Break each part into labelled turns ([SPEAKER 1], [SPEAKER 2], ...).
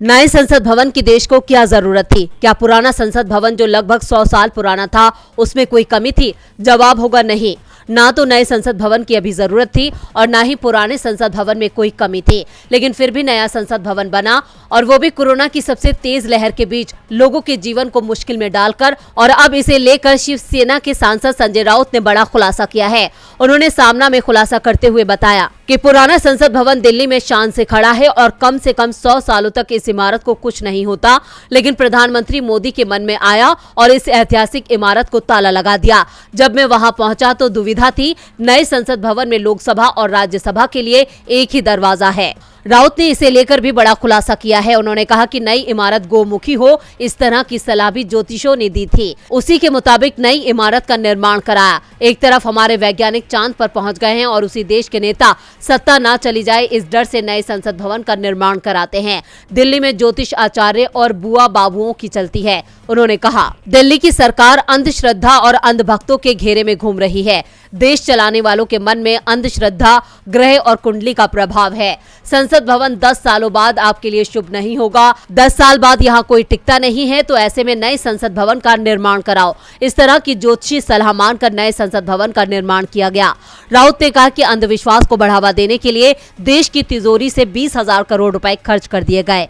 [SPEAKER 1] नए संसद भवन की देश को क्या जरूरत थी? क्या पुराना संसद भवन जो लगभग 100 साल पुराना था उसमें कोई कमी थी? जवाब होगा नहीं। ना तो नए संसद भवन की अभी जरूरत थी और ना ही पुराने संसद भवन में कोई कमी थी। लेकिन फिर भी नया संसद भवन बना, और वो भी कोरोना की सबसे तेज लहर के बीच लोगों के जीवन को मुश्किल में डालकर। और अब इसे लेकर शिवसेना के सांसद संजय राउत ने बड़ा खुलासा किया है। उन्होंने सामना में खुलासा करते हुए बताया कि पुराना संसद भवन दिल्ली में शान से खड़ा है और कम से कम 100 सालों तक इस इमारत को कुछ नहीं होता, लेकिन प्रधानमंत्री मोदी के मन में आया और इस ऐतिहासिक इमारत को ताला लगा दिया। जब मैं वहां पहुंचा तो दुविधा थी। नए संसद भवन में लोकसभा और राज्यसभा के लिए एक ही दरवाजा है। राउत ने इसे लेकर भी बड़ा खुलासा किया है। उन्होंने कहा कि नई इमारत गोमुखी हो, इस तरह की सलाह भी ज्योतिषियों ने दी थी। उसी के मुताबिक नई इमारत का निर्माण कराया। एक तरफ हमारे वैज्ञानिक चांद पर पहुंच गए हैं और उसी देश के नेता सत्ता ना चली जाए इस डर से नए संसद भवन का निर्माण कराते हैं। दिल्ली में ज्योतिष आचार्य और बुआ बाबुओं की चलती है। उन्होंने कहा, दिल्ली की सरकार अंधश्रद्धा और अंधभक्तों के घेरे में घूम रही है। देश चलाने वालों के मन में अंधश्रद्धा, ग्रह और कुंडली का प्रभाव है। संसद भवन 10 सालों बाद आपके लिए शुभ नहीं होगा। 10 साल बाद यहाँ कोई टिकता नहीं है, तो ऐसे में नए संसद भवन का निर्माण कराओ। इस तरह की ज्योतिषी सलाह मानकर नए संसद भवन का निर्माण किया गया। राउत ने कहा कि अंधविश्वास को बढ़ावा देने के लिए देश की तिजोरी से 20,000 करोड़ रुपए खर्च कर दिए गए।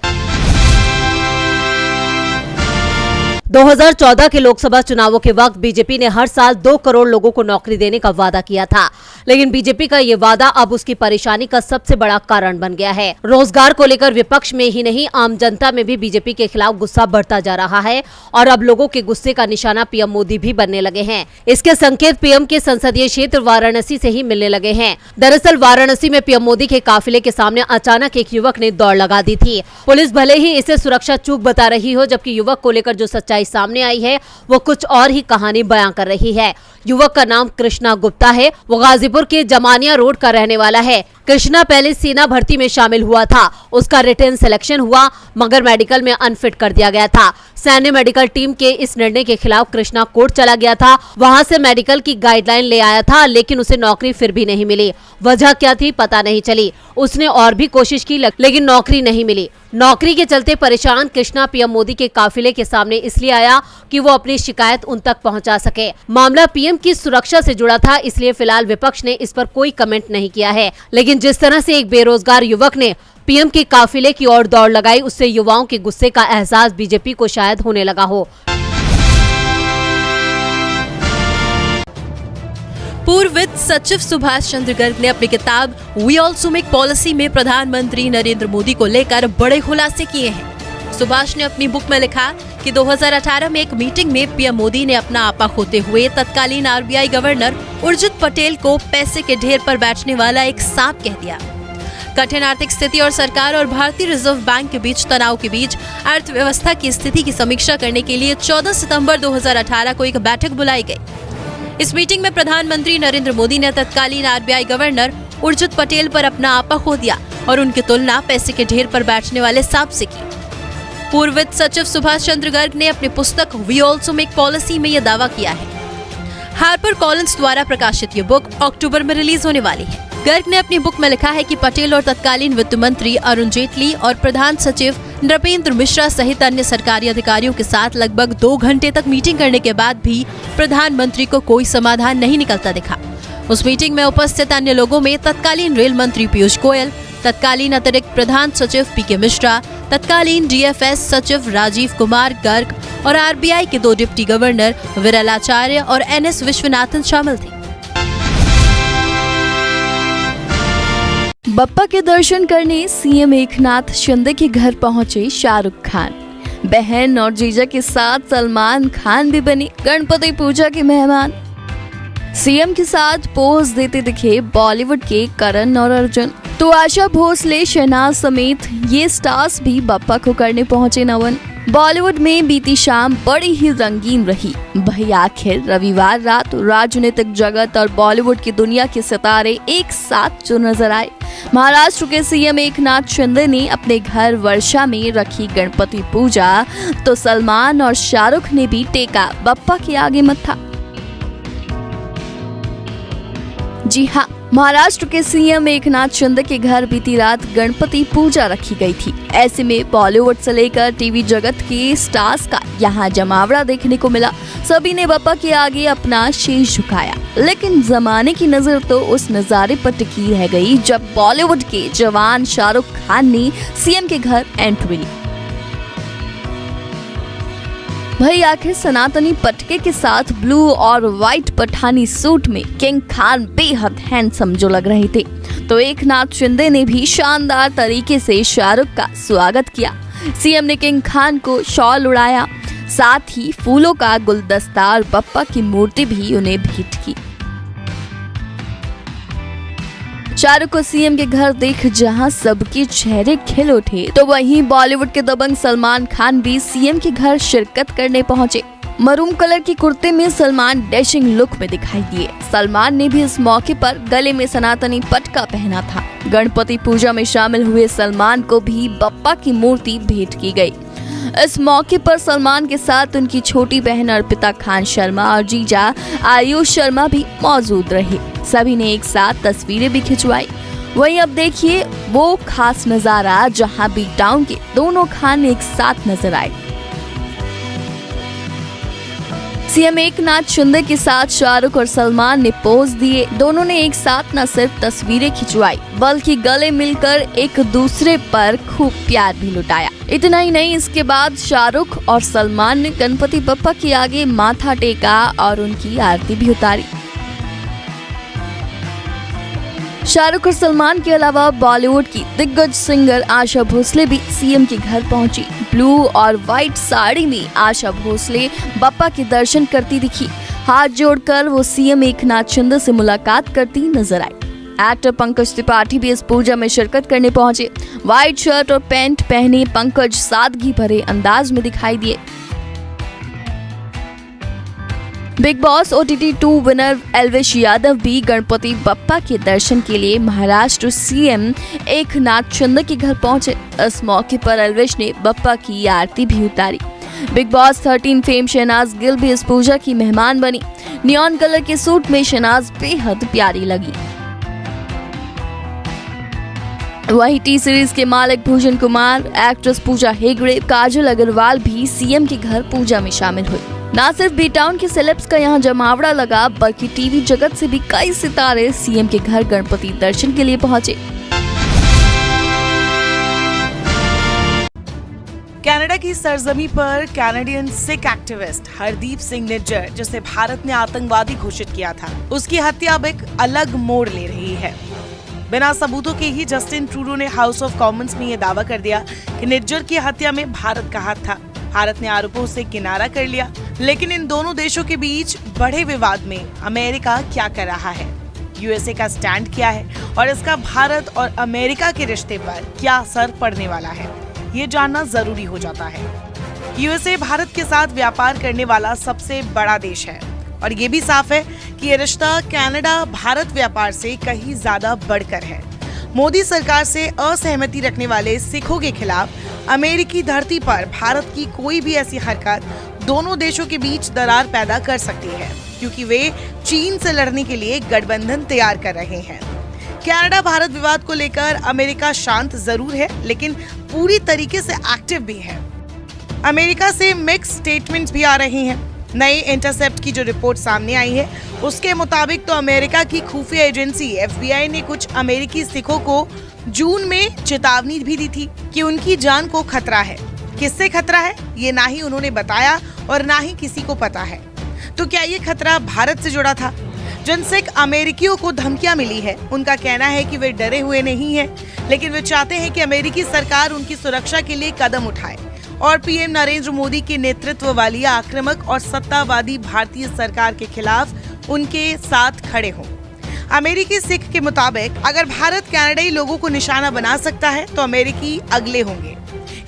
[SPEAKER 1] 2014 के लोकसभा चुनावों के वक्त बीजेपी ने हर साल 2 करोड़ लोगों को नौकरी देने का वादा किया था, लेकिन बीजेपी का ये वादा अब उसकी परेशानी का सबसे बड़ा कारण बन गया है। रोजगार को लेकर विपक्ष में ही नहीं, आम जनता में भी बीजेपी के खिलाफ गुस्सा बढ़ता जा रहा है और अब लोगों के गुस्से का निशाना पीएम मोदी भी बनने लगे हैं। इसके संकेत पीएम के संसदीय क्षेत्र वाराणसी से ही मिलने लगे हैं। दरअसल वाराणसी में पीएम मोदी के काफिले के सामने अचानक एक युवक ने दौड़ लगा दी थी। पुलिस भले ही इसे सुरक्षा चूक बता रही हो, जबकि युवक को लेकर जो सच्चाई सामने आई है वो कुछ और ही कहानी बयां कर रही है। युवक का नाम कृष्णा गुप्ता है। वो गाजीपुर के जमानिया रोड का रहने वाला है। कृष्णा पहले सेना भर्ती में शामिल हुआ था। उसका रिटन सिलेक्शन हुआ, मगर मेडिकल में अनफिट कर दिया गया था। सैन्य मेडिकल टीम के इस निर्णय के खिलाफ कृष्णा कोर्ट चला गया था। वहां से मेडिकल की गाइडलाइन ले आया था, लेकिन उसे नौकरी फिर भी नहीं मिली। वजह क्या थी पता नहीं चली। उसने और भी कोशिश की, लेकिन नौकरी नहीं मिली। नौकरी के चलते परेशान कृष्णा पीएम मोदी के काफिले के सामने इसलिए आया कि वो अपनी शिकायत उन तक पहुंचा सके। मामला पीएम की सुरक्षा से जुड़ा था, इसलिए फिलहाल विपक्ष ने इस पर कोई कमेंट नहीं किया है। लेकिन जिस तरह से एक बेरोजगार युवक ने पीएम के काफिले की ओर दौड़ लगाई, उससे युवाओं के गुस्से का एहसास बीजेपी को शायद होने लगा हो।
[SPEAKER 2] पूर्व वित्त सचिव सुभाष चंद्र गर्ग ने अपनी किताब वी ऑल्सो मेक पॉलिसी में प्रधानमंत्री नरेंद्र मोदी को लेकर बड़े खुलासे किए हैं। सुभाष ने अपनी बुक में लिखा कि 2018 में एक मीटिंग में पीएम मोदी ने अपना आपा खोते हुए तत्कालीन आरबीआई गवर्नर उर्जित पटेल को पैसे के ढेर पर बैठने वाला एक सांप कह दिया। कठिन आर्थिक स्थिति और सरकार और भारतीय रिजर्व बैंक के बीच तनाव के बीच अर्थव्यवस्था की स्थिति की समीक्षा करने के लिए 14 सितंबर 2018 को एक बैठक बुलाई गई। इस मीटिंग में प्रधानमंत्री नरेंद्र मोदी ने तत्कालीन आरबीआई गवर्नर उर्जित पटेल पर अपना आपा खो दिया और उनकी तुलना पैसे के ढेर पर बैठने वाले सांप से की। पूर्व वित्त सचिव सुभाष चंद्र गर्ग ने अपनी पुस्तक वी ऑल्सो मेक पॉलिसी में यह दावा किया है। हार्पर कॉलिंस द्वारा प्रकाशित ये बुक अक्टूबर में रिलीज होने वाली है। गर्ग ने अपनी बुक में लिखा है कि पटेल और तत्कालीन वित्त मंत्री अरुण जेटली और प्रधान सचिव नृपेंद्र मिश्रा सहित अन्य सरकारी अधिकारियों के साथ लगभग 2 घंटे तक मीटिंग करने के बाद भी प्रधानमंत्री को कोई समाधान नहीं निकलता दिखा। उस मीटिंग में उपस्थित अन्य लोगों में तत्कालीन रेल मंत्री पीयूष गोयल, तत्कालीन अतिरिक्त प्रधान सचिव पीके मिश्रा, तत्कालीन डीएफएस सचिव राजीव कुमार गर्ग और आरबीआई के 2 डिप्टी गवर्नर विरल आचार्य और एनएस विश्वनाथन शामिल थे।
[SPEAKER 3] बप्पा के दर्शन करने सीएम एकनाथ शिंदे के घर पहुंचे शाहरुख खान। बहन और जीजा के साथ सलमान खान भी बने गणपति पूजा के मेहमान। सीएम के साथ पोज देते दिखे बॉलीवुड के करण और अर्जुन। तो आशा भोसले, शहनाज समेत ये स्टार्स भी बप्पा को करने पहुंचे नमन। बॉलीवुड में बीती शाम बड़ी ही रंगीन रही। भाई आखिर रविवार रात राजनीतिक जगत और बॉलीवुड की दुनिया के सितारे एक साथ जो नजर आए। महाराष्ट्र के सीएम एकनाथ शिंदे ने अपने घर वर्षा में रखी गणपति पूजा, तो सलमान और शाहरुख ने भी टेका बप्पा के आगे मत्था। जी हाँ, महाराष्ट्र के सीएम एकनाथ शिंदे के घर बीती रात गणपति पूजा रखी गई थी। ऐसे में बॉलीवुड से लेकर टीवी जगत के स्टार्स का यहाँ जमावड़ा देखने को मिला। सभी ने बप्पा के आगे अपना शीश झुकाया, लेकिन जमाने की नजर तो उस नजारे पर टिकी रह गई जब बॉलीवुड के जवान शाहरुख खान ने सीएम के घर एंट्री ली। भाई आखिर सनातनी पटके के साथ ब्लू और व्हाइट पठानी सूट में किंग खान बेहद हैंडसम जो लग रहे थे, तो एकनाथ शिंदे ने भी शानदार तरीके से शाहरुख का स्वागत किया। सीएम ने किंग खान को शॉल उड़ाया, साथ ही फूलों का गुलदस्ता और बप्पा की मूर्ति भी उन्हें भेंट की। शाहरुख को सीएम के घर देख जहां सबके चेहरे खिल उठे, तो वहीं बॉलीवुड के दबंग सलमान खान भी सीएम के घर शिरकत करने पहुंचे। मरून कलर की कुर्ते में सलमान डैशिंग लुक में दिखाई दिए। सलमान ने भी इस मौके पर गले में सनातनी पटका पहना था। गणपति पूजा में शामिल हुए सलमान को भी बप्पा की मूर्ति भेंट की गई। इस मौके पर सलमान के साथ उनकी छोटी बहन अर्पिता खान शर्मा और जीजा आयुष शर्मा भी मौजूद रहे। सभी ने एक साथ तस्वीरें भी खिंचवाई। वहीं अब देखिए वो खास नजारा जहां बीट टाउन के दोनों खान एक साथ नजर आए। सीएम एकनाथ शिंदे के साथ शाहरुख और सलमान ने पोज दिए। दोनों ने एक साथ न सिर्फ तस्वीरें खिंचवाई बल्कि गले मिलकर एक दूसरे पर खूब प्यार भी लुटाया। इतना ही नहीं, इसके बाद शाहरुख और सलमान ने गणपति बप्पा के आगे माथा टेका और उनकी आरती भी उतारी। शाहरुख और सलमान के अलावा बॉलीवुड की दिग्गज सिंगर आशा भोसले भी सीएम के घर पहुंची। ब्लू और व्हाइट साड़ी में आशा भोसले बप्पा के दर्शन करती दिखी। हाथ जोड़कर वो सीएम एकनाथ शिंदे से मुलाकात करती नजर आई। एक्टर पंकज त्रिपाठी भी इस पूजा में शिरकत करने पहुंचे। व्हाइट शर्ट और पैंट पहने पंकज सादगी भरे अंदाज में दिखाई दिए। Big boss OTT 2 winner Elvish Yadav भी गणपति बप्पा के दर्शन के लिए महाराष्ट्र सीएम एकनाथ शिंदे के घर पहुंचे। इस मौके पर एल्विश ने बप्पा की आरती भी उतारी। Bigg Boss 13 fame Shehnaaz Gill भी इस पूजा की मेहमान बनी। नियॉन कलर के सूट में शहनाज बेहद प्यारी लगी। वहीं टी सीरीज के मालिक भूषण कुमार, एक्ट्रेस पूजा हेगड़े, काजल अग्रवाल भी सीएम के घर पूजा में शामिल हुए। न सिर्फ बी टाउन के सेलेब्स का यहाँ जमावड़ा लगा बल्कि टीवी जगत से भी कई सितारे सीएम के घर गणपति दर्शन के लिए पहुंचे।
[SPEAKER 4] कनाडा की सरजमी पर कैनेडियन सिख एक्टिविस्ट हरदीप सिंह निज्जर, जिसे भारत ने आतंकवादी घोषित किया था, उसकी हत्या अब एक अलग मोड़ ले रही है। बिना सबूतों के ही जस्टिन ट्रूडो ने हाउस ऑफ कॉमन्स में यह दावा कर दिया कि निज्जर की हत्या में भारत का हाथ था। भारत ने आरोपों से किनारा कर लिया, लेकिन इन दोनों देशों के बीच बढ़े विवाद में अमेरिका क्या कर रहा है, यूएसए का स्टैंड क्या है और इसका भारत और अमेरिका के रिश्ते पर क्या असर पड़ने वाला है, ये जानना जरूरी हो जाता है। यूएसए भारत के साथ व्यापार करने वाला सबसे बड़ा देश है और ये भी साफ है कि ये रिश्ता कनाडा भारत व्यापार से कहीं ज्यादा बढ़कर है। मोदी सरकार से असहमति रखने वाले सिखों के खिलाफ अमेरिकी धरती पर भारत की कोई भी ऐसी हरकत दोनों देशों के बीच दरार पैदा कर सकती है, क्योंकि वे चीन से लड़ने के लिए गठबंधन तैयार कर रहे हैं। कनाडा भारत विवाद को लेकर अमेरिका शांत जरूर है, लेकिन पूरी तरीके से एक्टिव भी है। अमेरिका से मिक्स स्टेटमेंट्स भी आ रही हैं। नई इंटरसेप्ट की जो रिपोर्ट सामने आई है, उसके मुताबिक तो अमेरिका की खुफिया एजेंसी FBI ने कुछ अमेरिकी सिखों को जून में चेतावनी भी दी थी कि उनकी जान को खतरा है। किससे खतरा है, ये ना ही उन्होंने बताया और ना ही किसी को पता है। तो क्या ये खतरा भारत से जुड़ा था? जिन सिख अमेरिकियों को धमकियां मिली है, उनका कहना है कि वे डरे हुए नहीं हैं, लेकिन वे चाहते हैं कि अमेरिकी सरकार उनकी सुरक्षा के लिए कदम उठाए और पीएम नरेंद्र मोदी के नेतृत्व वाली आक्रामक और सत्तावादी भारतीय सरकार के खिलाफ उनके साथ खड़े हों। अमेरिकी सिख के मुताबिक अगर भारत कनाडाई लोगों को निशाना बना सकता है तो अमेरिकी अगले होंगे।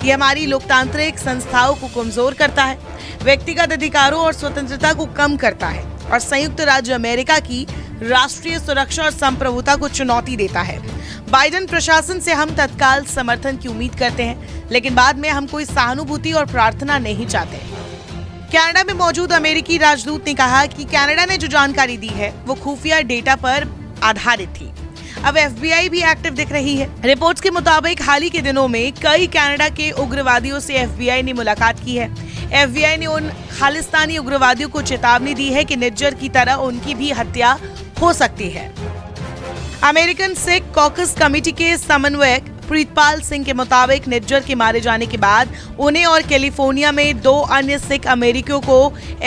[SPEAKER 4] ये हमारी लोकतांत्रिक संस्थाओं को कमजोर करता है, व्यक्तिगत अधिकारों और स्वतंत्रता को कम करता है और संयुक्त राज्य अमेरिका की राष्ट्रीय सुरक्षा और संप्रभुता को चुनौती देता है। बाइडेन प्रशासन से हम तत्काल समर्थन की उम्मीद करते हैं, लेकिन बाद में हम कोई सहानुभूति और प्रार्थना नहीं चाहते। कनाडा में मौजूद अमेरिकी राजदूत ने कहा कि कनाडा ने जो जानकारी दी है वो खुफिया डेटा पर आधारित थी। अब FBI भी एक्टिव दिख रही है। रिपोर्ट्स के मुताबिक हाल ही के दिनों में कई कनाडा के उग्रवादियों से FBI ने मुलाकात की है। FBI ने उन खालिस्तानी उग्रवादियों को चेतावनी दी है कि निज्जर की तरह उनकी भी हत्या हो सकती है। अमेरिकन सिख कॉकस कमेटी के समन्वयक प्रीतपाल सिंह के मुताबिक निज्जर के मारे जाने के बाद उन्हें और कैलिफोर्निया में 2 अन्य सिख अमेरिकियों को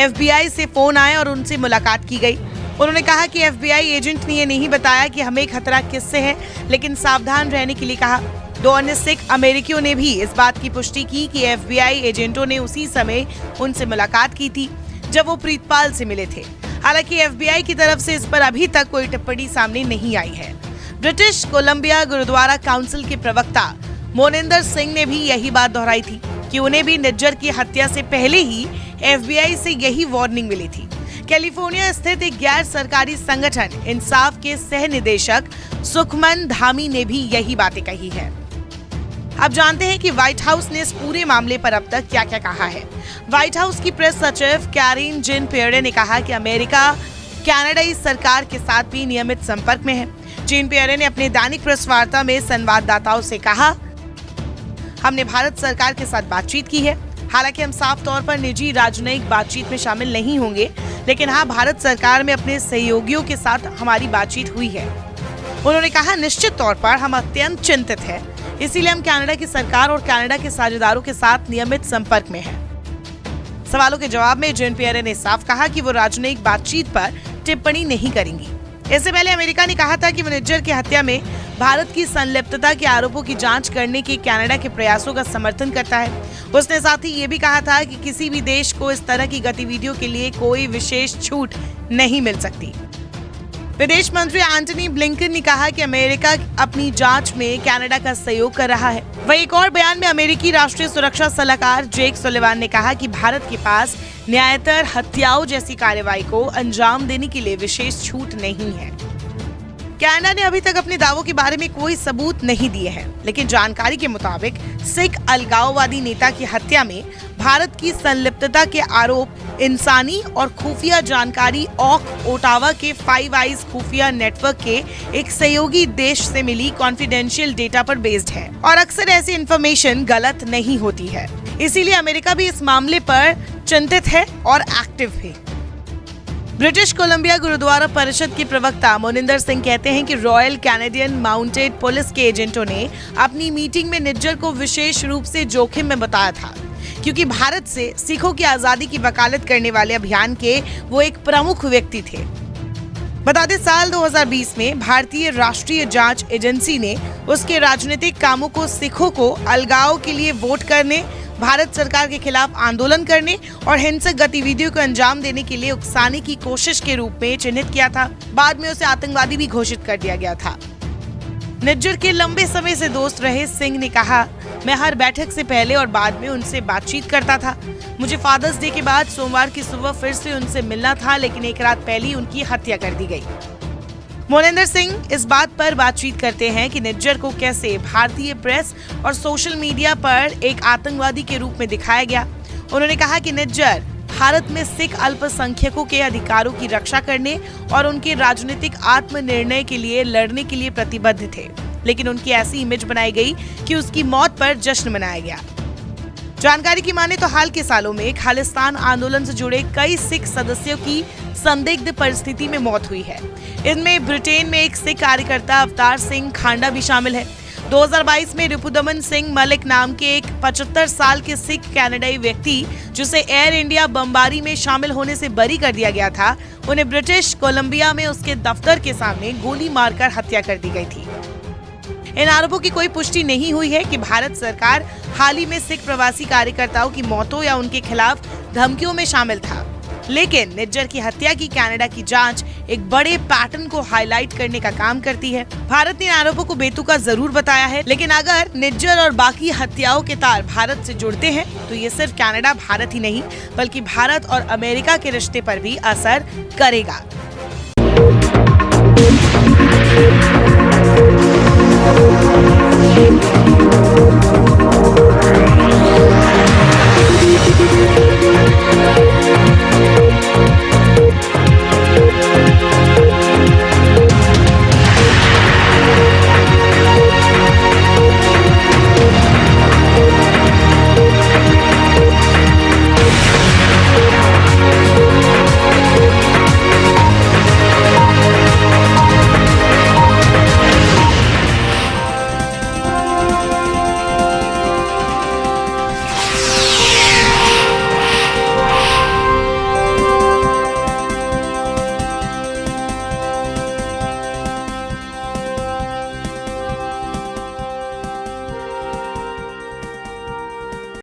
[SPEAKER 4] FBI से फोन आए और उनसे मुलाकात की गई। उन्होंने कहा कि FBI एजेंट ने ये नहीं बताया कि हमें खतरा किससे है, लेकिन सावधान रहने के लिए कहा। 2 अन्य सिख अमेरिकियों ने भी इस बात की पुष्टि की कि FBI एजेंटों ने उसी समय उनसे मुलाकात की थी जब वो प्रीतपाल से मिले थे। हालांकि FBI की तरफ से इस पर अभी तक कोई टिप्पणी सामने नहीं आई है। ब्रिटिश कोलंबिया गुरुद्वारा काउंसिल के प्रवक्ता मोनिंदर सिंह ने भी यही बात दोहराई थी कि उन्हें भी निज्जर की हत्या से पहले ही FBI से यही वार्निंग मिली थी। कैलिफोर्निया स्थित एक गैर सरकारी संगठन इंसाफ के सह निदेशक सुखमन धामी ने भी यही बातें कही है। अब जानते हैं कि व्हाइट हाउस ने इस पूरे मामले पर अब तक क्या-क्या कहा है। व्हाइट हाउस की प्रेस सचिव कैरिन जेन पियरे ने कहा कि अमेरिका कनाडाई सरकार के साथ भी नियमित संपर्क में है। जेन पियरे ने अपने दैनिक प्रेस वार्ता में संवाददाताओं से कहा, हमने भारत सरकार के साथ बातचीत की है। हालांकि हम साफ तौर पर निजी राजनयिक बातचीत में शामिल नहीं होंगे, लेकिन हाँ, भारत सरकार में अपने सहयोगियों के साथ हमारी बातचीत हुई है। उन्होंने कहा, निश्चित तौर पर हम अत्यंत चिंतित हैं, इसीलिए हम कनाडा की सरकार और कनाडा के साझेदारों के साथ नियमित संपर्क में हैं। सवालों के जवाब में जेन पियरे ने साफ कहा कि वो राजनयिक बातचीत पर टिप्पणी नहीं करेंगी। इससे पहले अमेरिका ने कहा था कि वो निज्जर की हत्या में भारत की संलिप्तता के आरोपों की जांच करने के कनाडा के प्रयासों का समर्थन करता है। उसने साथ ही ये भी कहा था कि किसी भी देश को इस तरह की गतिविधियों के लिए कोई विशेष छूट नहीं मिल सकती। विदेश मंत्री एंटनी ब्लिंकन ने कहा कि अमेरिका अपनी जांच में कनाडा का सहयोग कर रहा है। वहीं एक और बयान में अमेरिकी राष्ट्रीय सुरक्षा सलाहकार जेक सुलिवान ने कहा कि भारत के पास न्यायतर हत्याओं जैसी कार्रवाई को अंजाम देने के लिए विशेष छूट नहीं है। कनाडा ने अभी तक अपने दावों के बारे में कोई सबूत नहीं दिए हैं, लेकिन जानकारी के मुताबिक सिख अलगाववादी नेता की हत्या में भारत की संलिप्तता के आरोप इंसानी और खुफिया जानकारी ऑक ओटावा के 5 आइज खुफिया नेटवर्क के एक सहयोगी देश से मिली कॉन्फिडेंशियल डेटा पर बेस्ड है और अक्सर ऐसी इंफॉर्मेशन गलत नहीं होती है। इसीलिए अमेरिका भी इस मामले पर चिंतित है और एक्टिव है। ब्रिटिश कोलंबिया गुरुद्वारा परिषद के प्रवक्ता मोनिंदर सिंह कहते हैं कि रॉयल कैनेडियन माउंटेड पुलिस के एजेंटों ने अपनी मीटिंग में निज्जर को विशेष रूप से जोखिम में बताया था, क्योंकि भारत से सिखों की आजादी की वकालत करने वाले अभियान के वो एक प्रमुख व्यक्ति थे। बता दें, साल 2020 में भारतीय राष्ट्रीय जांच एजेंसी ने उसके राजनीतिक कामों को सिखों को अलगाव के लिए वोट करने, भारत सरकार के खिलाफ आंदोलन करने और हिंसक गतिविधियों को अंजाम देने के लिए उकसाने की कोशिश के रूप में चिन्हित किया था। बाद में उसे आतंकवादी भी घोषित कर दिया गया था। निज्जर के लंबे समय से दोस्त रहे सिंह ने कहा, मैं हर बैठक से पहले और बाद में उनसे बातचीत करता था। मुझे फादर्स डे के बाद सोमवार की सुबह फिर से उनसे मिलना था, लेकिन एक रात पहले उनकी हत्या कर दी गई। मोनिंदर सिंह इस बात पर बातचीत करते हैं कि निज्जर को कैसे भारतीय प्रेस और सोशल मीडिया पर एक आतंकवादी के रूप में दिखाया गया। उन्होंने कहा कि निज्जर भारत में सिख अल्पसंख्यकों के अधिकारों की रक्षा करने और उनके राजनीतिक आत्मनिर्णय के लिए लड़ने के लिए प्रतिबद्ध थे, लेकिन उनकी ऐसी इमेज बनाई गई कि उसकी मौत पर जश्न मनाया गया। जानकारी की माने तो हाल के सालों में खालिस्तान आंदोलन से जुड़े कई सिख सदस्यों की संदिग्ध परिस्थिति में मौत हुई है। इनमें ब्रिटेन में एक सिख कार्यकर्ता अवतार सिंह खांडा भी शामिल है। 2022 में रिपुदमन सिंह मलिक नाम के एक 75 साल के सिख कनाडाई व्यक्ति, जिसे एयर इंडिया बमबारी में शामिल होने से बरी कर दिया गया था, उन्हें ब्रिटिश कोलंबिया में उसके दफ्तर के सामने गोली मारकर हत्या कर दी गई थी। इन आरोपों की कोई पुष्टि नहीं हुई है कि भारत सरकार हाल ही में सिख प्रवासी कार्यकर्ताओं की मौतों या उनके खिलाफ धमकियों में शामिल था, लेकिन निज्जर की हत्या की कनाडा की जांच एक बड़े पैटर्न को हाईलाइट करने का काम करती है। भारत ने आरोपों को बेतुका जरूर बताया है, लेकिन अगर निज्जर और बाकी हत्याओं के तार भारत से जुड़ते हैं तो ये सिर्फ कनाडा भारत ही नहीं, बल्कि भारत और अमेरिका के रिश्ते पर भी असर करेगा।